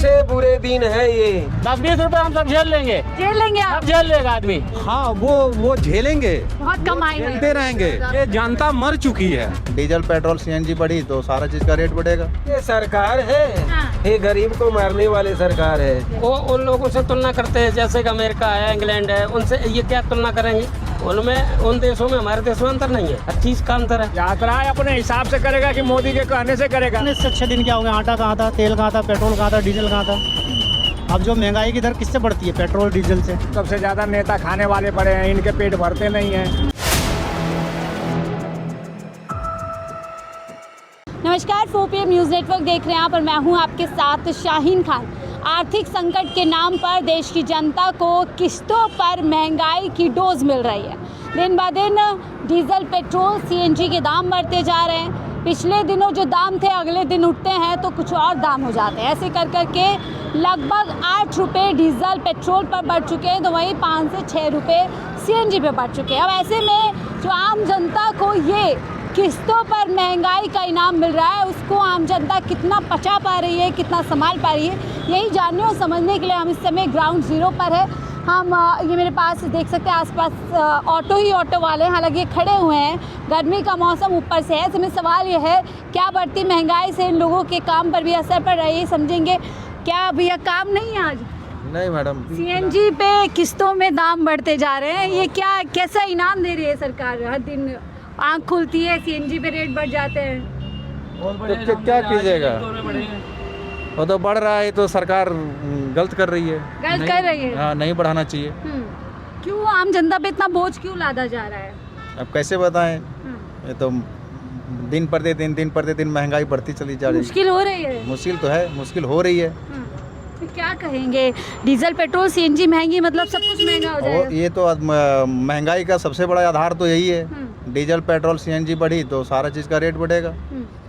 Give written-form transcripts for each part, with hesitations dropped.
से बुरे दिन है ये। 10-20 रुपए हम सब झेल लेंगे आप? झेल लेगा आदमी। हाँ वो झेलेंगे, बहुत कमाई है। झेलते रहेंगे। ये जनता मर चुकी है। डीजल पेट्रोल सीएनजी बढ़ी तो सारा चीज का रेट बढ़ेगा। ये सरकार है, हाँ। ये गरीब को मारने वाली सरकार है। वो उन लोगों से तुलना करते हैं जैसे कि अमेरिका है, इंग्लैंड है, उनसे ये क्या तुलना करेंगे? उनमें उन देशों में हमारे देश में अंतर नहीं है, हर चीज का अंतर है। यात्रा अपने हिसाब से करेगा कि मोदी के कहने से करेगा। 6 दिन क्या हो गया, आटा कहाँ था, तेल कहाँ था, पेट्रोल कहाँ था, डीजल कहाँ था। अब जो महंगाई की दर किससे बढ़ती है? पेट्रोल डीजल से। सबसे ज्यादा नेता खाने वाले पड़े हैं, इनके पेट भरते नहीं हैं। नमस्कार, 4PM न्यूज़ नेटवर्क देख रहे हैं आप और मैं हूं आपके साथ शाहीन खान। आर्थिक संकट के नाम पर देश की जनता को किस्तों पर महंगाई की डोज मिल रही है। दिन ब दिन डीजल, पेट्रोल, सीएनजी के दाम बढ़ते जा रहे हैं। पिछले दिनों जो दाम थे अगले दिन उठते हैं तो कुछ और दाम हो जाते हैं। ऐसे कर करके लगभग 8 रुपये डीजल पेट्रोल पर बढ़ चुके हैं, तो वहीं 5 से 6 रुपये सीएनजी पे बढ़ चुके हैं। अब ऐसे में जो आम जनता को ये किस्तों पर महंगाई का इनाम मिल रहा है, उसको आम जनता कितना पचा पा रही है, कितना संभाल पा रही है, यही जानने और समझने के लिए हम इस समय ग्राउंड ज़ीरो पर है। हम ये मेरे पास देख सकते हैं आसपास ऑटो ही ऑटो वाले हैं, हालांकि खड़े हुए हैं। गर्मी का मौसम ऊपर से है। ऐसे में सवाल ये है, क्या बढ़ती महंगाई से इन लोगों के काम पर भी असर पड़ रहा है, ये समझेंगे। क्या भैया काम नहीं है आज? नहीं मैडम, सीएनजी पे किस्तों में दाम बढ़ते जा रहे हैं, ये क्या कैसा इनाम दे रही है सरकार? हर दिन आँख खुलती है, सीएनजी पे रेट बढ़ जाते हैं। तो क्या कीजिएगा? वो तो बढ़ रहा है तो सरकार गलत कर रही है। गलत कर रही है। हाँ, नहीं बढ़ाना चाहिए। क्यों आम जनता पे इतना बोझ क्यों लादा जा रहा है? अब कैसे बताएं, ये तो दिन प्रतिदिन महंगाई बढ़ती चली जा रही है। मुश्किल हो रही है। मुश्किल तो है, मुश्किल हो रही है। तो क्या कहेंगे, डीजल पेट्रोल सीएनजी महंगी, मतलब सब कुछ महंगा हो जाएगा। और ये तो महंगाई का सबसे बड़ा आधार तो यही है। डीजल पेट्रोल सीएनजी बढ़ी तो सारा चीज़ का रेट बढ़ेगा,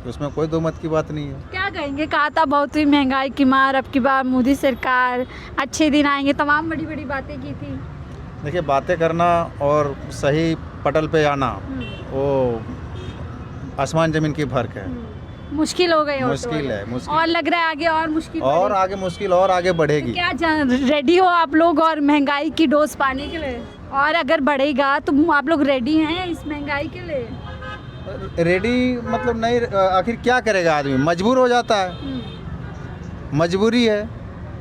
उसमें कोई दो मत की बात नहीं है। क्या कहेंगे, कहा था बहुत ही महंगाई की मार, अब की बार मोदी सरकार, अच्छे दिन आएंगे, तमाम बड़ी बड़ी बातें की थी। देखिए, बातें करना और सही पटल पे आना वो आसमान ज़मीन की फर्क है। मुश्किल हो गई, मुश्किल है, मुश्किल। और लग रहा है आगे और मुश्किल और आगे मुश्किल और आगे बढ़ेगी। क्या रेडी हो आप लोग और महंगाई की डोज पाने के लिए? और अगर बढ़ेगा तो आप लोग रेडी हैं इस महंगाई के लिए? रेडी मतलब नहीं, आखिर क्या करेगा आदमी, मजबूर हो जाता है। मजबूरी है,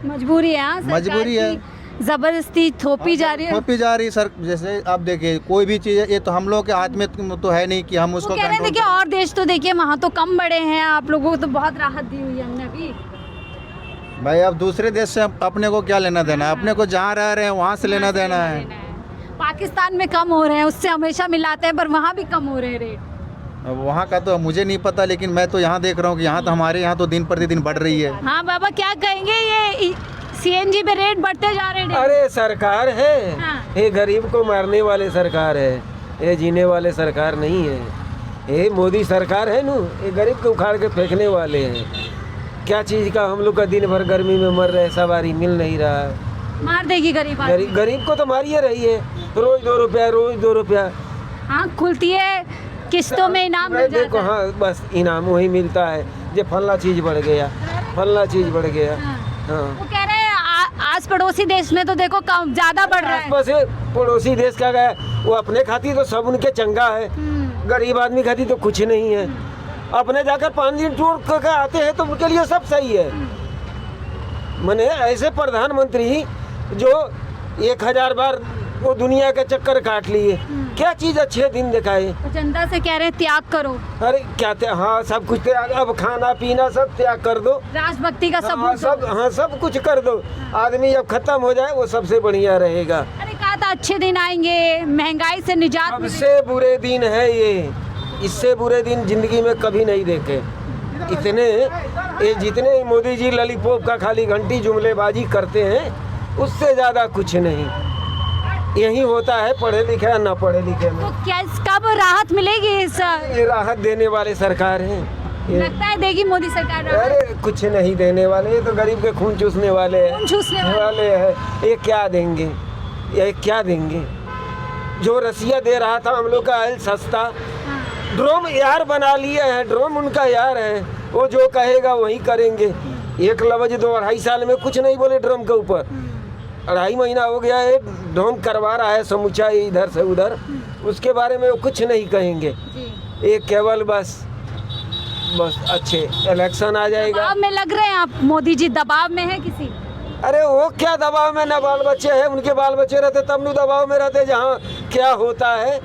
मजबूरी है। हाँ, मजबूरी है। जबरदस्ती थोपी जा रही है। थोपी जा रही सर। जैसे आप देखिए, कोई भी चीज़ ये तो हम लोग के हाथ में तो है नहीं कि हम उसको कह रहे हैं। देखिए और देश तो देखिए वहाँ तो कम बढ़े हैं, आप लोगों को तो बहुत राहत दी हुई है हमने अभी। भाई अब दूसरे देश से अपने को क्या लेना देना है? अपने को जहाँ रह रहे हैं वहाँ से लेना देना है। पाकिस्तान में कम हो रहे हैं, उससे हमेशा मिलाते हैं, पर वहाँ भी कम हो रहे हैं रेट। वहाँ का तो मुझे नहीं पता, लेकिन मैं तो यहाँ देख रहा हूँ कि यहाँ तो हमारे यहाँ तो दिन प्रतिदिन बढ़ रही है। हाँ बाबा, क्या कहेंगे, ये सीएनजी पे रेट बढ़ते जा रहे हैं? अरे सरकार है, हाँ। ये गरीब को मारने वाले सरकार है, ये जीने वाले सरकार नहीं है। ये मोदी सरकार है नू, ये गरीब को उखाड़ के फेंकने वाले हैं। क्या चीज़ का हम लोग का दिन भर गर्मी में मर रहे, सवारी मिल नहीं रहा। मार देगी गरीब आदमी। गरीब को तो मारिए रही है, रोज 2 रुपया, रोज 2 रुपया। हाँ, खुलती है, किस्तों में इनाम मिल देखो, जाता है। हाँ बस इनाम वही मिलता है, जो फलना चीज़ बढ़ गया, फलना चीज़ बढ़ गया। हाँ, वो कह रहे हैं आस पड़ोसी देश में तो देखो कम ज्यादा बढ़ रहा है। आसपास से पड़ोसी देश का गया, वो अपने खाती तो सब उनके चंगा है, गरीब आदमी खाती तो कुछ नहीं है। अपने जाकर 5 दिन टूर करके आते हैं तो उनके लिए सब सही है। मैंने ऐसे प्रधानमंत्री जो 1000 बार वो दुनिया का चक्कर काट लिए, क्या चीज अच्छे दिन दिखाए? जनता से कह रहे हैं त्याग करो। अरे क्या हाँ, सब कुछ त्याग, अब खाना पीना सब त्याग कर दो, राष्ट्रभक्ति का सबूत। हाँ सब कुछ कर दो। आदमी जब खत्म हो जाए वो सबसे बढ़िया रहेगा। अरे कहा था अच्छे दिन आएंगे, महंगाई से निजात मिलेगी। सबसे बुरे दिन है ये, इससे बुरे दिन जिंदगी में कभी नहीं देखे। इतने ये जितने मोदी जी लॉलीपॉप का खाली घंटी जुमलेबाजी करते हैं, उससे ज़्यादा कुछ नहीं। यही होता है पढ़े लिखे या ना पढ़े लिखे में। तो क्या कब राहत मिलेगी? ये राहत देने वाले सरकार हैं, लगता है देगी मोदी सरकार राहत? अरे कुछ नहीं देने वाले, ये तो गरीब के खून चूसने वाले हैं। खून चूसने वाले हैं। ये क्या देंगे, ये क्या देंगे? जो रसिया दे रहा था हम लोग का ऑयल सस्ता, ड्रोम यार बना लिए हैं, ड्रोम उनका यार है, वो जो कहेगा वही करेंगे। एक लफ्ज 2-2.5 साल में कुछ नहीं बोले ड्रम के ऊपर। 2.5 महीना हो गया है, ड्रोन करवा रहा है समूचा इधर से उधर, उसके बारे में वो कुछ नहीं कहेंगे। एक केवल बस अच्छे इलेक्शन आ जाएगा। दबाव में लग रहे हैं आप, मोदी जी दबाव में है किसी? अरे वो क्या दबाव में, ना बाल बच्चे हैं, उनके बाल बच्चे रहते तब न दबाव में रहते। जहाँ क्या होता है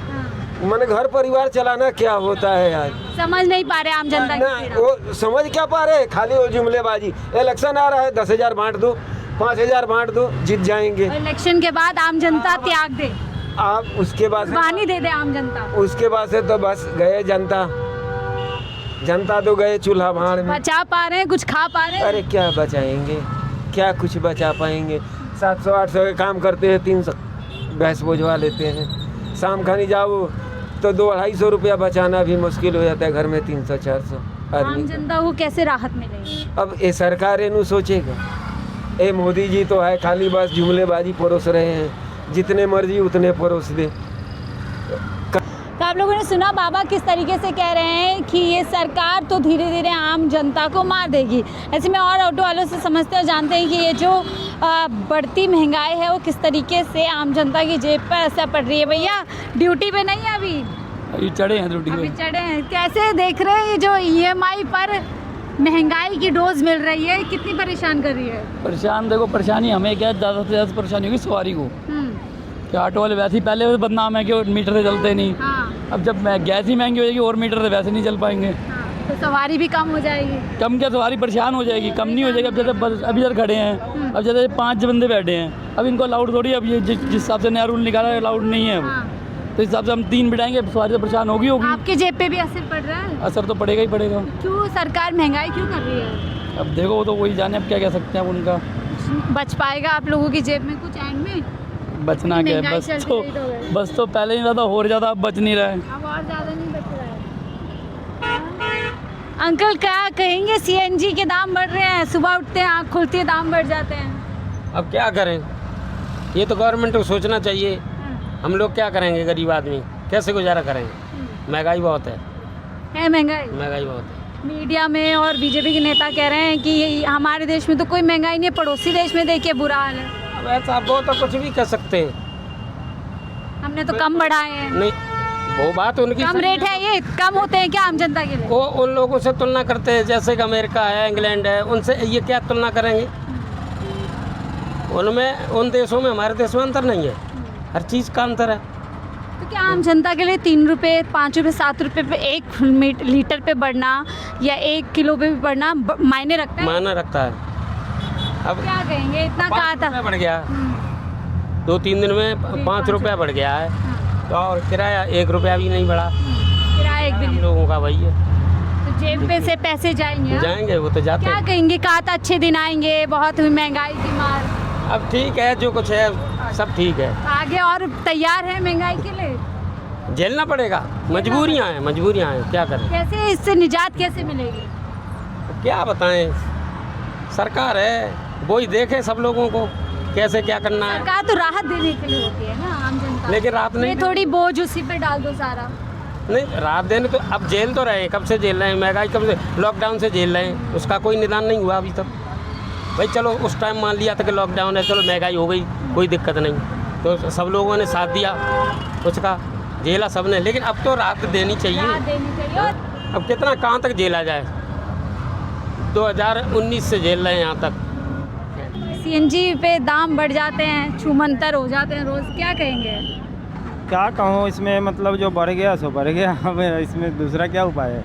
मन घर परिवार चलाना क्या होता है यार, समझ नहीं पा रहे आम जनता ना की। वो समझ क्या पा रहे, खाली वो जुमलेबाजी। इलेक्शन आ रहा है, 10,000 बांट दो, 5,000 बांट दो, जीत जाएंगे। इलेक्शन के बाद आम जनता त्याग दे, आप उसके बाद कुर्बानी दे दे आम जनता। उसके बाद से तो बस गए जनता तो गए चूल्हा भाड़ में। बचा पा रहे हैं, कुछ खा पा रहे हैं? अरे क्या बचाएंगे, क्या कुछ बचा पाएंगे। 700-800 के काम करते हैं, 300 भैंस बोझवा लेते हैं। शाम खानी जाओ तो 200-250 रुपया बचाना भी मुश्किल हो जाता है, घर में 300-400 आम आदमी। जनता को कैसे राहत मिलेगी? अब ये सरकार इनू सोचेगा। ए मोदी जी तो है खाली बस जुमलेबाजी परोस रहे हैं, जितने मर्जी उतने परोस दे। तो आप लोगों ने सुना बाबा किस तरीके से कह रहे हैं कि ये सरकार तो धीरे धीरे आम जनता को मार देगी। ऐसे में और ऑटो वालों से समझते और जानते हैं कि ये जो बढ़ती महंगाई है वो किस तरीके से आम जनता की जेब पर असर पड़ रही है। भैया ड्यूटी पे नहीं है अभी चढ़े हैं ड्यूटी अभी पे। चढ़े हैं, कैसे देख रहे हैं ये जो EMI पर महंगाई की डोज मिल रही है, कितनी परेशान कर रही है? परेशान देखो, परेशानी हमें क्या है, ज़्यादा से ज़्यादा परेशानी होगी सवारी को। कि ऑटो वाले वैसे ही पहले भी बदनाम है कि मीटर से चलते नहीं। अब जब गैस ही महंगी हो जाएगी और मीटर से वैसे नहीं चल पाएंगे। तो सवारी भी कम हो जाएगी। कम क्या, सवारी परेशान हो जाएगी, कम नहीं हो जाएगी। अब जैसे बस अभी इधर खड़े हैं, अब जैसे 5 बंदे बैठे हैं, अब इनको अलाउड थोड़ी, अब ये जिस हिसाब से नया रूल निकाला है अलाउड नहीं है। तो इस हिसाब से हम 3 बिठाएंगे, सवारी तो परेशान होगी। आपके जेब पे भी असर पड़ रहा है? असर तो पड़ेगा ही पड़ेगा। क्यों सरकार महंगाई क्यों कर रही है? अब देखो वो तो वही जाने, अब क्या कह सकते हैं अब उनका। बच पाएगा आप लोगों की जेब में कुछ एंड में? बचना क्या है, महंगाई चलती रही तो गए। बस तो पहले नहीं था, और ज़्यादा अब बच नहीं रहा है। अब और ज़्यादा नहीं बच रहा है। अंकल क्या कहेंगे, CNG के दाम बढ़ रहे हैं, सुबह उठते हैं आँख खुलती है दाम बढ़ जाते हैं। अब क्या करें, ये तो गवर्नमेंट को सोचना चाहिए। हम लोग क्या करेंगे, गरीब आदमी कैसे गुजारा करेंगे? महंगाई बहुत है महंगाई बहुत है। मीडिया में और बीजेपी के नेता कह रहे हैं कि हमारे देश में तो कोई महंगाई नहीं है, पड़ोसी देश में देखिए बुरा हाल है। अब ऐसा वो तो कुछ भी कह सकते हैं, हमने तो कम बढ़ाए हैं। नहीं वो बात उनकी कम रेट है, ये कम होते हैं क्या आम जनता के लिए? वो उन लोगों से तुलना करते हैं जैसे कि अमेरिका है, इंग्लैंड है, उनसे ये क्या तुलना करेंगे? उनमें उन देशों में हमारे देश में अंतर नहीं है, हर चीज़ का अंतर है। तो क्या आम जनता के लिए 3 रुपये, 5 रुपये, 7 रुपये पे 1 लीटर पे बढ़ना या 1 किलो पे भी बढ़ना मायने रखता है? मायने रखता है। अब क्या कहेंगे, इतना कहा था? बढ़ गया 2-3 दिन में 5 रुपया बढ़ गया है। तो और किराया 1 रुपया भी नहीं बढ़ा। किराया 1 भी हम नहीं। लोगों का वही है, तो जेब पे से पैसे जाएंगे? जाएंगे वो तो जाते क्या हैं। कहेंगे, कहा था अच्छे दिन आएंगे, बहुत हुई महंगाई की मार। अब ठीक है, जो कुछ है सब ठीक है। आगे और तैयार है महंगाई के लिए? झेलना पड़ेगा, मजबूरियां हैं, क्या करें? कैसे इससे निजात कैसे मिलेगी? क्या बताएं, सरकार है वो ही देखे सब लोगों को कैसे क्या करना है। सरकार तो राहत देने के लिए होती है ना आम जनता, लेकिन रात नहीं, ये थोड़ी बोझ उसी पे डाल दो सारा। नहीं रात देने तो अब जेल तो रहे, कब से झेल रहे हैं महंगाई, कब से लॉकडाउन से झेल रहे हैं, उसका कोई निदान नहीं हुआ अभी तक। भाई चलो उस टाइम मान लिया था कि लॉकडाउन है, चलो महंगाई हो गई, कोई दिक्कत नहीं, तो सब लोगों ने साथ दिया, उसका झेला सबने। लेकिन अब तो राहत देनी चाहिए। अब कितना कहाँ तक झेला जाए, 2019 से झेल रहे हैं यहाँ तक। CNG पे दाम बढ़ जाते हैं, छूमंतर हो जाते हैं रोज़, क्या कहेंगे? क्या कहूँ इसमें, मतलब जो बढ़ गया सो बढ़ गया, अब इसमें दूसरा क्या उपाय है?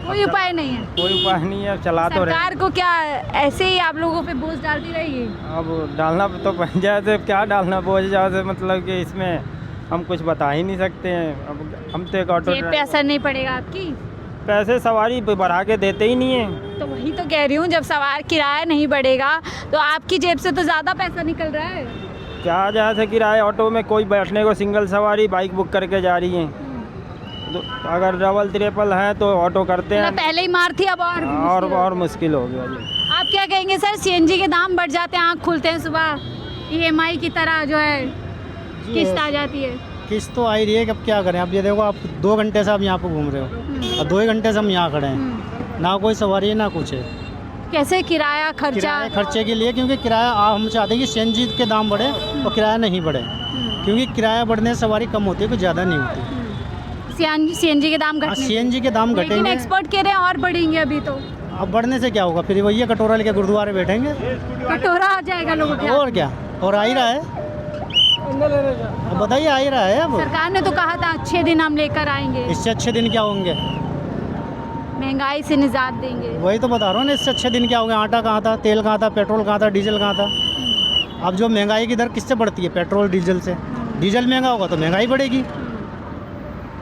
कोई उपाय नहीं है, कोई उपाय नहीं है, चला तो रहे। सरकार को क्या ऐसे ही आप लोगों पे बोझ डालती रहेगी? अब डालना तो पड़ जाए तो क्या डालना बोझ जाए, मतलब कि इसमें हम कुछ बता ही नहीं सकते हैं। अब हम तो एक ऑटो जेब पे असर नहीं पड़ेगा आपकी? पैसे सवारी बढ़ा के देते ही नहीं है। तो वही तो कह रही हूँ, जब सवार किराया नहीं बढ़ेगा तो आपकी जेब से तो ज़्यादा पैसा निकल रहा है। क्या जैसे किराए ऑटो में कोई बैठने को सिंगल सवारी बाइक बुक करके जा रही है, तो अगर डबल ट्रिपल है तो ऑटो करते हैं। पहले ही मार थी, अब और मुश्किल हो गया जी। आप क्या कहेंगे सर, CNG के दाम बढ़ जाते हैं, आँख खुलते हैं सुबह, EMI की तरह जो है किस्त आ जाती है? किस्त तो आ ही रही है, अब क्या करें। अब ये देखो, आप 2 घंटे से आप यहाँ पे घूम रहे हो और 2 ही घंटे से हम यहाँ खड़े हैं, ना कोई सवारी है ना कुछ है। कैसे किराया खर्चा? किराए खर्चे के लिए, क्योंकि किराया हम चाहते हैं कि सीएनजी के दाम बढ़े और किराया नहीं बढ़े, क्योंकि किराया बढ़ने से सवारी कम होती है, कुछ ज़्यादा नहीं होती। सीएनजी के दाम घटने से। सीएनजी के दाम लेकिन घटेंगे। एक्सपर्ट कह रहे हैं और बढ़ेंगे अभी तो। अब बढ़ने से क्या होगा, फिर वही कटोरा लेके गुरुद्वारे बैठेंगे, कटोरा आ जाएगा लोगों के। और क्या, और आ ही रहा है, अब बताइए, आ ही रहा है। अब सरकार ने तो कहा था अच्छे दिन हम लेकर आएंगे, इससे अच्छे दिन क्या होंगे, महंगाई से निजात देंगे। वही तो बता रहा हूँ ना, इससे अच्छे दिन क्या होंगे। आटा कहाँ था, तेल कहाँ था, पेट्रोल कहाँ था, डीजल कहाँ था। अब जो महंगाई की दर किससे बढ़ती है, पेट्रोल डीजल से। डीजल महंगा होगा तो महंगाई बढ़ेगी,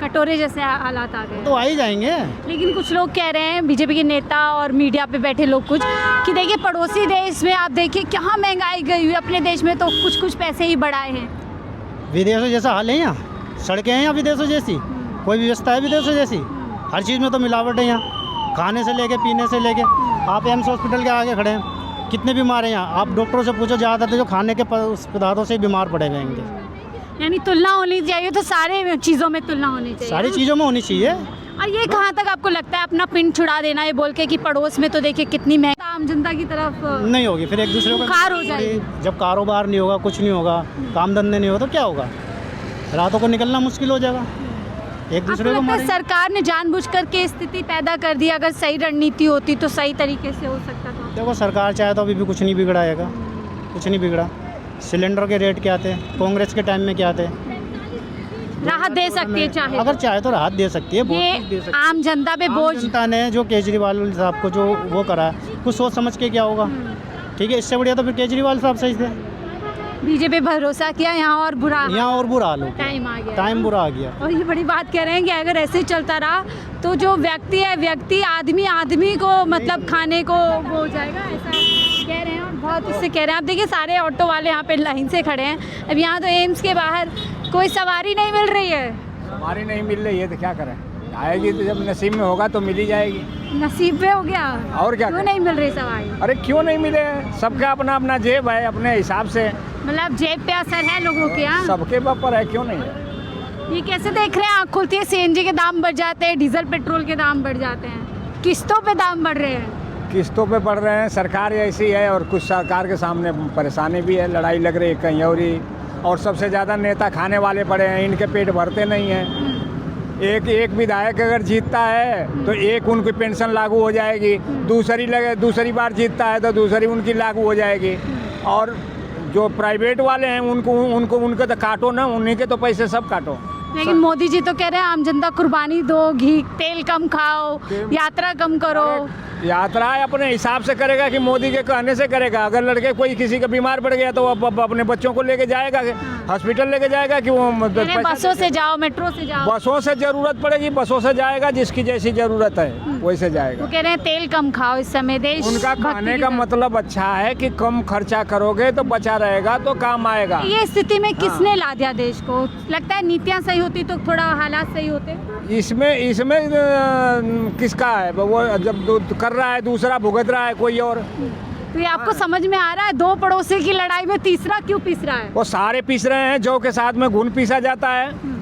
कटोरे जैसे हालात आ गए। तो आ ही जाएंगे। लेकिन कुछ लोग कह रहे हैं, बीजेपी के नेता और मीडिया पे बैठे लोग कुछ, कि देखिए पड़ोसी देश में आप देखिए क्या महंगाई गई हुई है, अपने देश में तो कुछ कुछ पैसे ही बढ़ाए हैं। विदेशों जैसा हाल है यहाँ, सड़कें हैं यहाँ विदेशों जैसी, कोई व्यवस्था है विदेशों जैसी, हर चीज़ में तो मिलावट है यहाँ, खाने से लेके पीने से लेके। आप एम्स हॉस्पिटल के आगे खड़े हैं, कितने बीमार हैं यहाँ, आप डॉक्टरों से पूछो, ज़्यादातर जो खाने के पदार्थों से बीमार पड़े हुए हैं। यानी तुलना होनी चाहिए, तो सारे चीज़ों में तुलना होनी चाहिए। सारी चीज़ों में होनी चाहिए। और ये कहाँ तक आपको लगता है अपना पिन छुड़ा देना, ये बोल के कि पड़ोस में तो देखिए कितनी महंगा, आम जनता की तरफ नहीं होगी, फिर एक दूसरे को बुखार हो जाएगी। जब कारोबार नहीं होगा, कुछ नहीं होगा, काम धंधे नहीं होगा, तो क्या होगा, रातों को निकलना मुश्किल हो जाएगा, एक दूसरे को मारेंगे। सरकार ने जानबूझकर के स्थिति पैदा कर दी, अगर सही रणनीति होती तो सही तरीके से हो सकता था। देखो सरकार चाहे तो अभी भी कुछ नहीं बिगड़ाएगा, कुछ नहीं बिगड़ा। सिलेंडर के रेट क्या थे, कांग्रेस के टाइम में क्या थे, राहत दे सकती है चाहे, अगर चाहे तो राहत दे सकती है, बहुत ये कुछ दे सकती है। आम जनता पे बोझ। जनता ने जो केजरीवाल साहब को जो वो करा, कुछ सोच समझ के क्या होगा, ठीक है, इससे बढ़िया तो फिर केजरीवाल साहब सही थे। बीजेपी भरोसा किया, यहाँ और बुरा यहाँ और बुरा हाल हो गया, टाइम आ गया, टाइम बुरा आ गया। और ये बड़ी बात कह रहे हैं कि अगर ऐसे ही चलता रहा तो जो व्यक्ति है, व्यक्ति आदमी को मतलब खाने को वो हो जाएगा, ऐसा कह रहे हैं। और बहुत उससे कह रहे हैं, आप देखिए सारे ऑटो वाले यहाँ पे लाइन से खड़े हैं। अब यहाँ तो एम्स के बाहर कोई सवारी नहीं मिल रही है। सवारी नहीं मिल रही है तो क्या करें, आएगी तो जब नसीब में होगा तो मिल ही जाएगी। नसीब पे हो गया, और क्या क्यों करें? नहीं मिल रही सवारी? अरे क्यों नहीं मिले, सबका अपना अपना जेब है, अपने हिसाब से मतलब जेब पे असर है लोगों के यहाँ। सबके ऊपर है, क्यों नहीं। ये कैसे देख रहे हैं, आँख खुलती है सीएनजी के दाम बढ़ जाते हैं, डीजल पेट्रोल के दाम बढ़ जाते हैं, किस्तों पे दाम बढ़ रहे हैं। किस्तों पे बढ़ रहे हैं, सरकार ऐसी है, और कुछ सरकार के सामने परेशानी भी है, लड़ाई लग रही है कहीं और सबसे ज़्यादा नेता खाने वाले पड़े हैं, इनके पेट भरते नहीं हैं। एक विधायक अगर जीतता है तो एक उनकी पेंशन लागू हो जाएगी, दूसरी बार जीतता है तो दूसरी उनकी लागू हो जाएगी, और जो प्राइवेट वाले हैं उनको तो काटो ना, उन्हीं के तो पैसे सब काटो। लेकिन मोदी जी तो कह रहे हैं आम जनता कुर्बानी दो, घी तेल कम खाओ, यात्रा कम करो। यात्रा अपने हिसाब से करेगा कि मोदी के कहने से करेगा। अगर लड़के कोई किसी का बीमार पड़ गया तो अब अपने बच्चों को लेके जाएगा, हॉस्पिटल लेके जाएगा कि वो बसों से जाओ, मेट्रो से जाओ। बसों से जरूरत पड़ेगी, बसों से जाएगा, जिसकी जैसी जरूरत है वैसे जाएगा। वो कह रहे हैं तेल कम खाओ इस समय, देश उनका कहने का मतलब अच्छा है कि कम खर्चा करोगे तो बचा रहेगा तो काम आएगा। ये स्थिति में किसने ला दिया देश को? लगता है नीतियाँ सही होती तो थोड़ा हालात सही होते। इसमें किसका है, वो जब कर रहा है दूसरा भुगत रहा है कोई और। तो ये आपको समझ में आ रहा है, दो पड़ोसी की लड़ाई में तीसरा क्यों पिस रहा है? वो सारे पिस रहे हैं, जौ के साथ में घुन पीसा जाता है।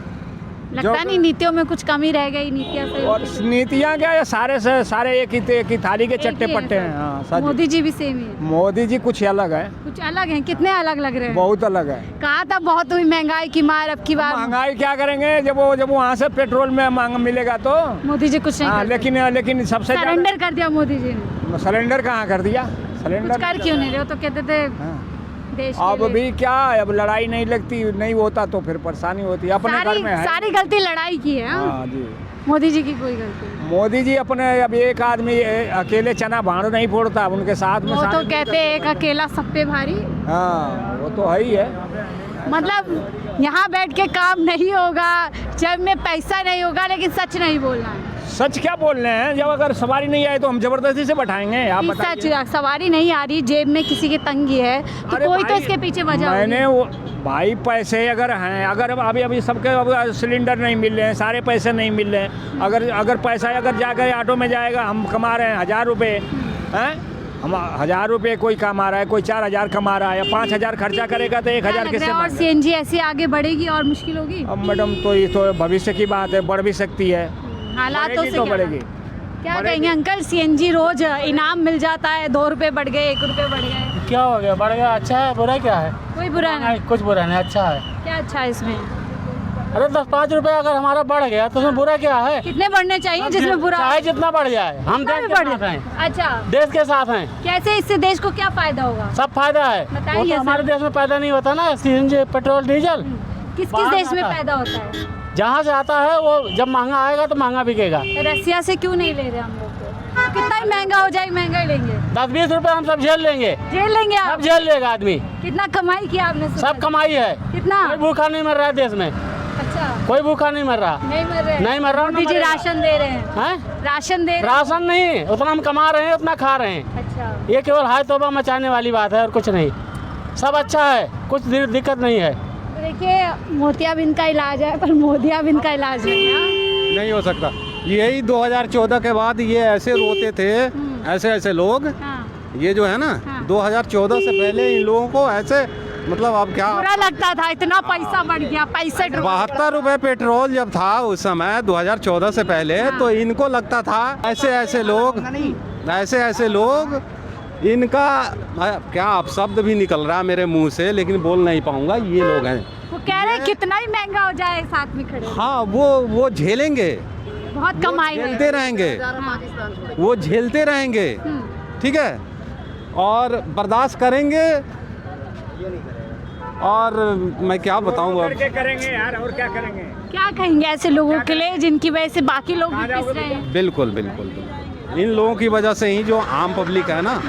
लगता नहीं नीतियों में कुछ कमी रह गई, नीतियाँ सही और होती। नीतियाँ क्या है, सारे एक ही थाली के चट्टे पट्टे हैं। हाँ, सच। मोदी जी भी सेम है? मोदी जी कुछ अलग है। कुछ अलग है? कितने अलग लग रहे हैं? बहुत अलग है। कहा था बहुत हुई महंगाई की मार, अब की बार महंगाई क्या करेंगे, जब वहाँ से पेट्रोल में महंगा मिलेगा तो मोदी जी कुछ नहीं हाँ, करते। लेकिन सबसे सरेंडर कर दिया मोदी जी ने। सरेंडर कहाँ कर दिया, कुछ सरेंडर कर क्यों नहीं रहे हो? तो कहते थे देश अब के लिए। भी क्या है, अब लड़ाई नहीं होता तो फिर परेशानी होती है। अपने घर में है। सारी गलती लड़ाई की है। हाँ जी, मोदी जी की कोई गलती नहीं। मोदी जी अपने, अब एक आदमी अकेले चना भाड़ नहीं फोड़ता, उनके साथ में वो सारे तो कहते हैं एक अकेला सब पे भारी। हाँ, वो तो है ही है। मतलब यहाँ बैठ के काम नहीं होगा, जब में पैसा नहीं होगा, लेकिन सच नहीं बोलना है। सच क्या बोल रहे हैं, जब अगर सवारी नहीं आए तो हम जबरदस्ती से बैठाएंगे। आप सच, बताइए। सवारी नहीं आ रही, जेब में किसी की तंगी है तो अरे कोई तो भाई, इसके पीछे वजह मैंने होगी। भाई पैसे अगर हैं, अगर अभी सबके अब सिलेंडर नहीं मिल रहे हैं, सारे पैसे नहीं मिल रहे हैं, अगर पैसा अगर जाकर ऑटो में जाएगा, हम कमा रहे हैं 1000 रुपये, हैं हम 1000 रुपये कोई कमा रहा है, कोई 4000 कमा रहा है, या 5000 खर्चा करेगा तो 1000 किससे और मांगे? सीएनजी ऐसी आगे बढ़ेगी और मुश्किल होगी। अब मैडम तो ये तो भविष्य की बात है, बढ़ भी सकती है, हालातों बढ़ेगी से तो क्या बढ़ेगी। क्या कहेंगे अंकल, सीएनजी रोज इनाम मिल जाता है, 2 रुपए बढ़ गए, 1 रुपए बढ़ गए, क्या हो गया, बढ़ गया, अच्छा है, बुरा क्या है? कोई बुरा नहीं। कुछ बुरा नहीं, अच्छा है। क्या अच्छा है इसमें? अरे 10-5 रुपए अगर हमारा बढ़ गया तो उसमें बुरा क्या है? कितने बढ़ने चाहिए जिसमें बुरा? चाहे जितना बढ़ जाए, हम कितना देश भी के बढ़ साथ जाए। हैं, अच्छा, देश के साथ हैं। कैसे इससे देश को क्या फायदा होगा? सब फायदा है। बताइए वो तो सर। हमारे देश में पैदा नहीं होता ना, सीएनजी, पेट्रोल, डीजल किस बाहर देश में आता है। पैदा होता है? जहाँ से आता है वो जब महंगा आएगा तो महंगा बिकेगा। रसिया से क्यों नहीं ले रहे हम लोग? तो कितना ही महंगा हो जाए, महंगा ही लेंगे। 10-20 रुपए हम सब झेल लेंगे, झेल लेंगे सब आप? झेल लेगा आदमी। कितना कमाई किया आपने? सब कमाई है, कितना? कोई भूखा नहीं मर रहा है देश में, अच्छा, कोई भूखा नहीं मर रहा। नहीं मर रहे? नहीं मर रहा, मोदी जी मरेगा। राशन दे रहे हैं? हैं? राशन दे रहे हैं? राशन नहीं, उतना हम कमा रहे हैं उतना खा रहे हैं। अच्छा, ये केवल हाय तौबा मचाने वाली बात है और कुछ नहीं। सब अच्छा है, कुछ दिक्कत नहीं है। तो देखिए मोतियाबिंद का इलाज है पर मोदियाबिंद का इलाज नहीं है। नहीं हो सकता। यही 2014 के बाद ये ऐसे रोते थे, ऐसे ऐसे लोग, हाँ, ये जो है ना, हाँ। 2014 से पहले इन लोगों को ऐसे, मतलब अब क्या, बुरा लगता था, इतना पैसा बढ़ गया, 65 रुपए। 72 रुपए पेट्रोल जब था उस समय 2014 से पहले, तो इनको लगता था ऐसे ऐसे लोग इनका क्या, अब शब्द भी निकल रहा है मेरे मुंह से लेकिन बोल नहीं पाऊंगा, ये लोग हैं। वो कह रहे हैं कितना ही महंगा हो जाए साथ में खड़े, हाँ, वो झेलेंगे, बहुत कमाई है। झेलते रहेंगे, वो झेलते रहेंगे, ठीक है, और बर्दाश्त करेंगे। और मैं क्या बताऊँ अब, करेंगे यार, और क्या करेंगे? क्या कहेंगे ऐसे लोगों के लिए जिनकी वजह से बाकी लोग भी पिस रहे हैं? बिल्कुल बिल्कुल, इन लोगों की वजह से ही जो आम पब्लिक है ना,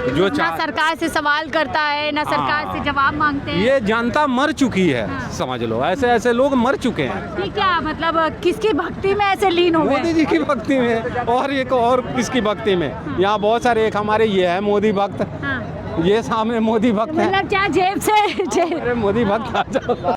जो ना सरकार से सवाल करता है, ना सरकार से जवाब मांगते हैं। ये जनता मर चुकी है, समझ लो, ऐसे ऐसे लोग मर चुके हैं। ये क्या मतलब, किसकी भक्ति में ऐसे लीन हो मोदी गए? जी की भक्ति में, और एक और किसकी भक्ति में, यहाँ बहुत सारे, एक हमारे ये है मोदी भक्त, हाँ, ये सामने मोदी भक्त है। मतलब क्या जेब से अरे मोदी भक्त आ जाओ।